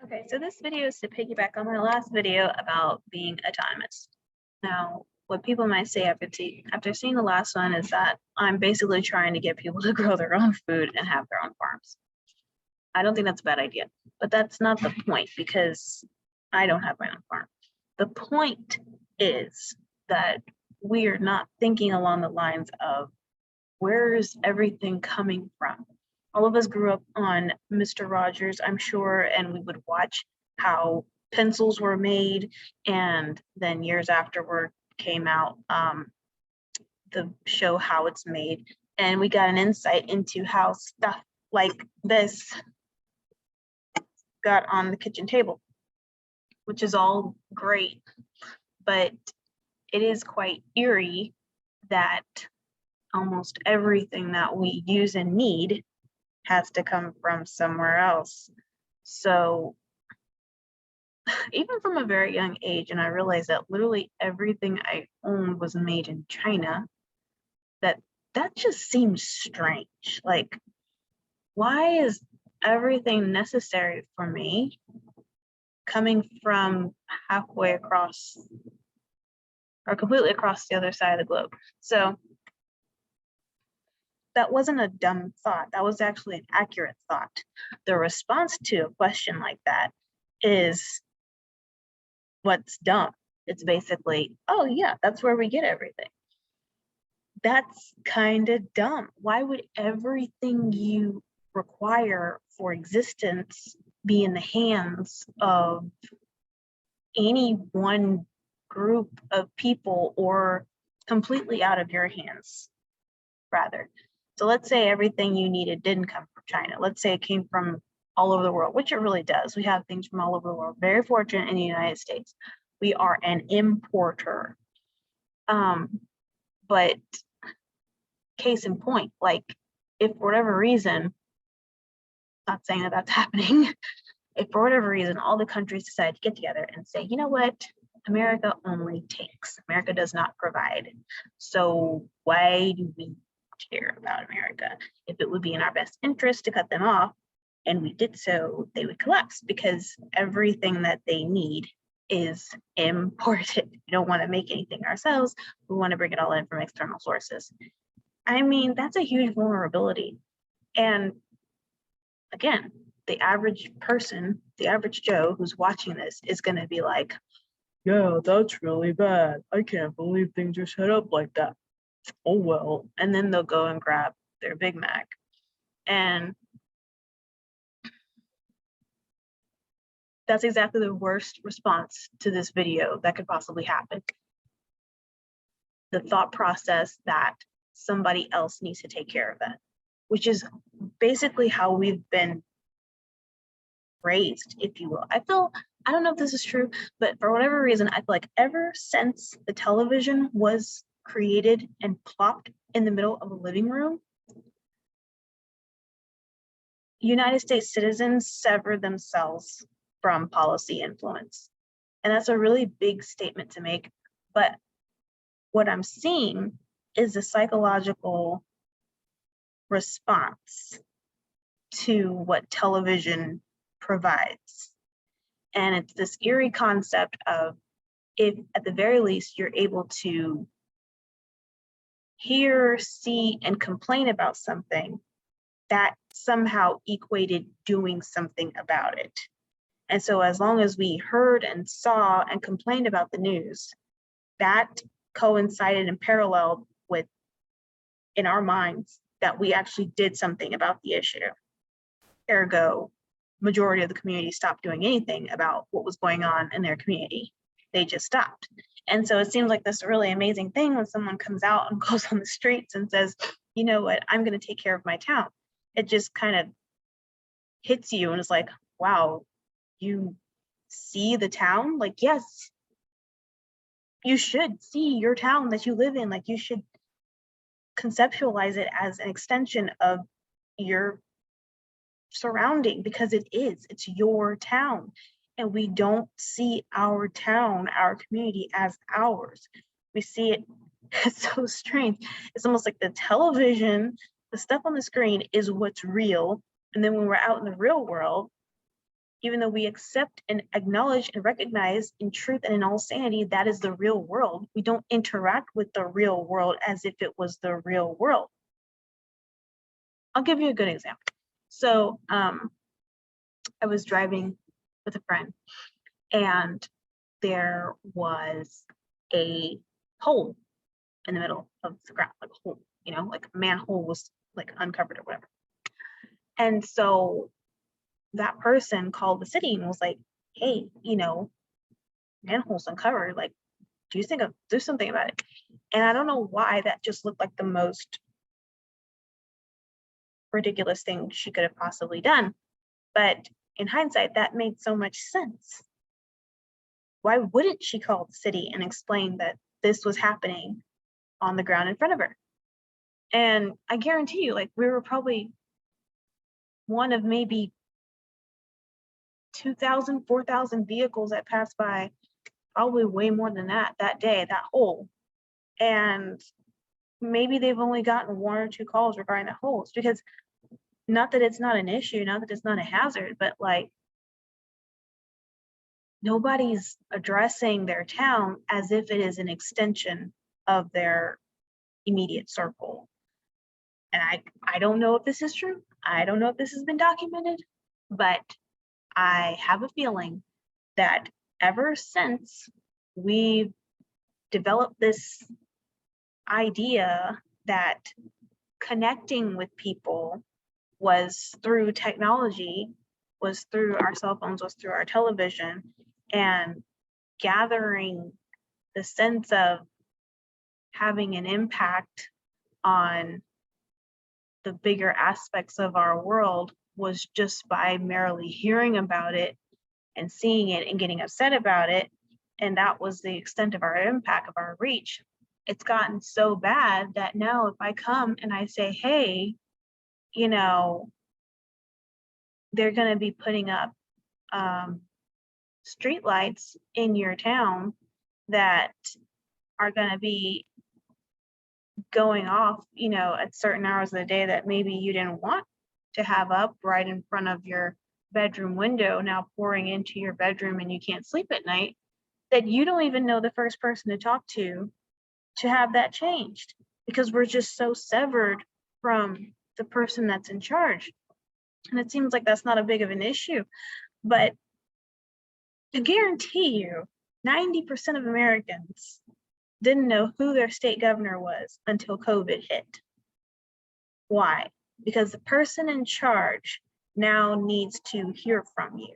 Okay, so this video is to piggyback on my last video about being autonomous. Now, what people might say after seeing the last one is that I'm basically trying to get people to grow their own food and have their own farms. I don't think that's a bad idea, but that's not the point because I don't have my own farm. The point is that we are not thinking along the lines of where is everything coming from? All of us grew up on Mr. Rogers, I'm sure, and we would watch how pencils were made, and then years afterward came out the show How It's Made, and we got an insight into how stuff like this got on the kitchen table, which is all great, but it is quite eerie that almost everything that we use and need has to come from somewhere else. So even from a very young age, and I realized that literally everything I owned was made in China, that just seems strange. Like, why is everything necessary for me coming from halfway across or completely across the other side of the globe? So that wasn't a dumb thought. That was actually an accurate thought. The response to a question like that is what's dumb. It's basically, oh yeah, that's where we get everything. That's kind of dumb. Why would everything you require for existence be in the hands of any one group of people or completely out of your hands, rather? So let's say everything you needed didn't come from China. Let's say it came from all over the world, which it really does. We have things from all over the world. Very fortunate in the United States. We are an importer. But case in point, like if for whatever reason, not saying that that's happening, if for whatever reason all the countries decide to get together and say, you know what, America only takes, America does not provide. So why do we care about America? If it would be in our best interest to cut them off, and we did so, they would collapse because everything that they need is imported. We don't want to make anything ourselves. We want to bring it all in from external sources. I mean, that's a huge vulnerability. And again, the average person, the average Joe who's watching this is going to be like, yeah, that's really bad. I can't believe things are set up like that. Oh, well. And then they'll go and grab their Big Mac. And that's exactly the worst response to this video that could possibly happen. The thought process that somebody else needs to take care of that, which is basically how we've been raised, if you will. I don't know if this is true, but for whatever reason, I feel like ever since the television was created and plopped in the middle of a living room, United States citizens severed themselves from policy influence. And that's a really big statement to make. But what I'm seeing is a psychological response to what television provides. And it's this eerie concept of, if at the very least you're able to hear, see, and complain about something, that somehow equated doing something about it. And so as long as we heard and saw and complained about the news, that coincided and paralleled with, in our minds, that we actually did something about the issue. Ergo, majority of the community stopped doing anything about what was going on in their community. They just stopped. And so it seems like this really amazing thing when someone comes out and goes on the streets and says, you know what, I'm going to take care of my town. It just kind of hits you and it's like, wow, you see the town? Like, yes, you should see your town that you live in. Like, you should conceptualize it as an extension of your surrounding, because it's your town. And we don't see our town, our community as ours. We see it, it's so strange. It's almost like the television, the stuff on the screen is what's real. And then when we're out in the real world, even though we accept and acknowledge and recognize in truth and in all sanity, that is the real world. We don't interact with the real world as if it was the real world. I'll give you a good example. So I was driving with a friend, and there was a hole in the middle of the ground, like a hole, you know, like a manhole was like uncovered or whatever. And so that person called the city and was like, hey, you know, manhole's uncovered, like, do you think of do something about it? And I don't know why that just looked like the most ridiculous thing she could have possibly done. But in hindsight, that made so much sense. Why wouldn't she call the city and explain that this was happening on the ground in front of her? And I guarantee you, like, we were probably one of maybe 2,000, 4,000 vehicles that passed by, probably way more than that day, that hole. And maybe they've only gotten 1 or 2 calls regarding that hole. It's because, not that it's not an issue, not that it's not a hazard, but like, nobody's addressing their town as if it is an extension of their immediate circle. And I don't know if this is true. I don't know if this has been documented, but I have a feeling that ever since we've developed this idea that connecting with people was through technology, was through our cell phones, was through our television, and gathering the sense of having an impact on the bigger aspects of our world was just by merely hearing about it and seeing it and getting upset about it. And that was the extent of our impact, of our reach. It's gotten so bad that now if I come and I say, hey, you know, they're going to be putting up streetlights in your town that are going to be going off, you know, at certain hours of the day that maybe you didn't want to have up right in front of your bedroom window, now pouring into your bedroom and you can't sleep at night, that you don't even know the first person to talk to have that changed, because we're just so severed from the person that's in charge. And it seems like that's not a big of an issue, but I guarantee you 90% of Americans didn't know who their state governor was until COVID hit. Why? Because the person in charge now needs to hear from you.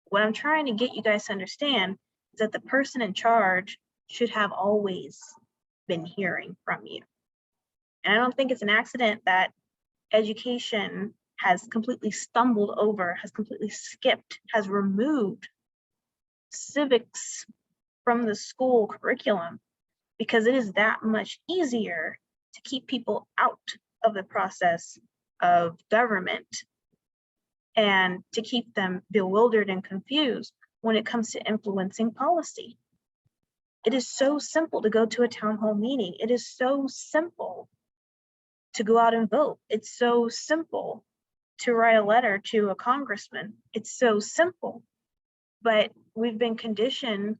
What I'm trying to get you guys to understand is that the person in charge should have always been hearing from you. And I don't think it's an accident that education has completely stumbled over, has completely skipped, has removed civics from the school curriculum, because it is that much easier to keep people out of the process of government and to keep them bewildered and confused when it comes to influencing policy. It is so simple to go to a town hall meeting. It is so simple to go out and vote. It's so simple to write a letter to a congressman. It's so simple, but we've been conditioned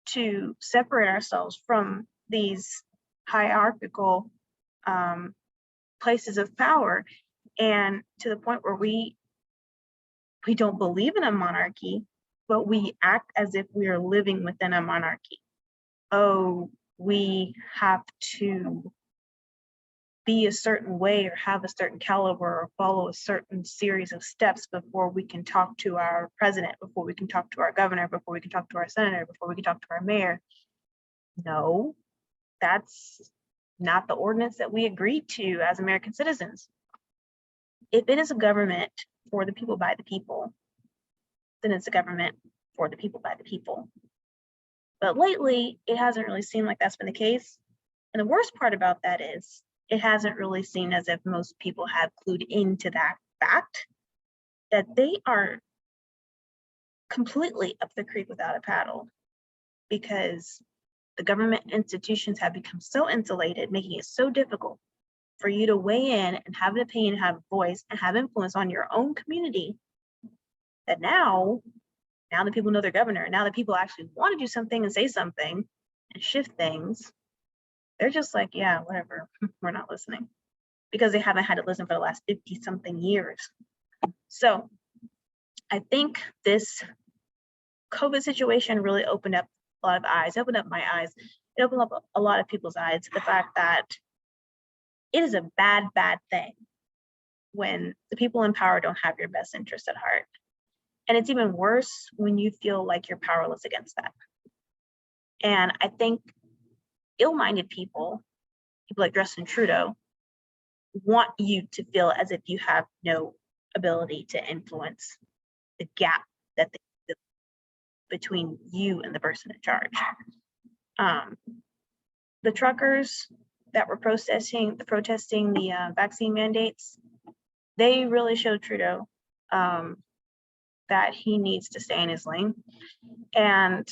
to separate ourselves from these hierarchical places of power, and to the point where we don't believe in a monarchy, but we act as if we are living within a monarchy. Oh, we have to be a certain way or have a certain caliber or follow a certain series of steps before we can talk to our president, before we can talk to our governor, before we can talk to our senator, before we can talk to our mayor. No, that's not the ordinance that we agreed to as American citizens. If it is a government for the people by the people, then it's a government for the people by the people. But lately, it hasn't really seemed like that's been the case. And the worst part about that is it hasn't really seemed as if most people have clued into that fact that they are completely up the creek without a paddle, because the government institutions have become so insulated, making it so difficult for you to weigh in and have an opinion, have a voice, and have influence on your own community, that now that people know their governor, now that people actually want to do something and say something and shift things, they're just like, yeah, whatever, we're not listening, because they haven't had to listen for the last 50 something years. So I think this COVID situation really opened up a lot of eyes, opened up my eyes. It opened up a lot of people's eyes to the fact that it is a bad, bad thing when the people in power don't have your best interest at heart. And it's even worse when you feel like you're powerless against that. And I think ill-minded people like Justin Trudeau, want you to feel as if you have no ability to influence the gap that between you and the person in charge. The truckers that were protesting the vaccine mandates, they really showed Trudeau that he needs to stay in his lane, and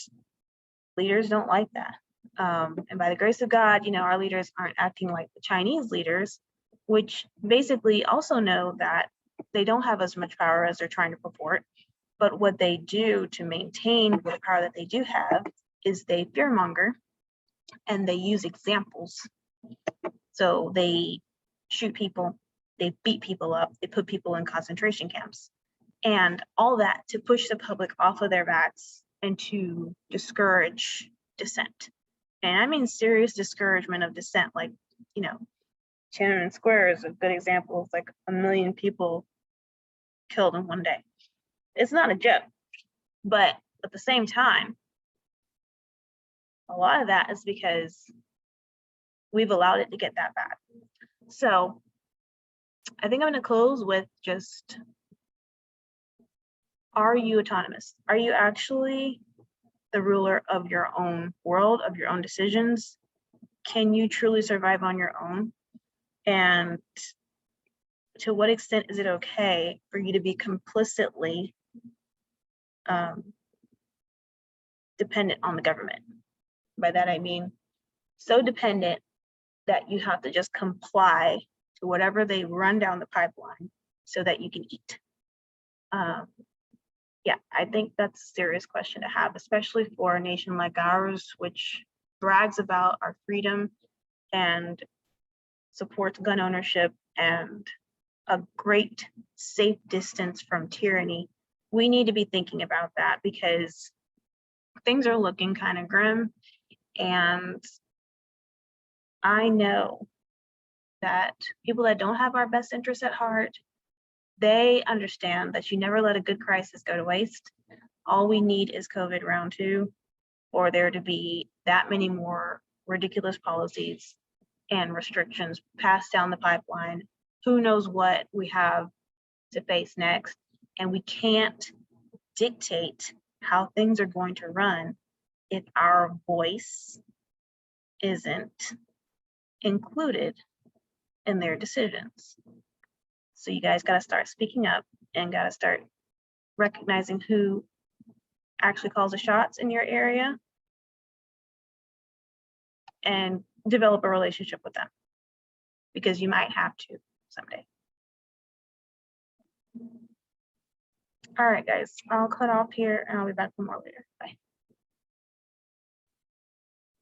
leaders don't like that. And by the grace of God, our leaders aren't acting like the Chinese leaders, which basically also know that they don't have as much power as they're trying to purport. But what they do to maintain the power that they do have is they fearmonger and they use examples. So they shoot people, they beat people up, they put people in concentration camps, and all that to push the public off of their backs and to discourage dissent. And I mean serious discouragement of dissent, like, Tiananmen Square is a good example. It's like 1 million people killed in one day. It's not a joke, but at the same time, a lot of that is because we've allowed it to get that bad. So I think I'm going to close with just, are you autonomous? Are you actually the ruler of your own world, of your own decisions? Can you truly survive on your own? And to what extent is it okay for you to be complicitly dependent on the government? By that I mean so dependent that you have to just comply to whatever they run down the pipeline so that you can eat. Yeah, I think that's a serious question to have, especially for a nation like ours, which brags about our freedom and supports gun ownership and a great safe distance from tyranny. We need to be thinking about that because things are looking kind of grim. And I know that people that don't have our best interests at heart, they understand that you never let a good crisis go to waste. All we need is COVID round 2, or there to be that many more ridiculous policies and restrictions passed down the pipeline. Who knows what we have to face next? And we can't dictate how things are going to run if our voice isn't included in their decisions. So you guys got to start speaking up and got to start recognizing who actually calls the shots in your area and develop a relationship with them, because you might have to someday. All right, guys, I'll cut off here and I'll be back for more later. Bye.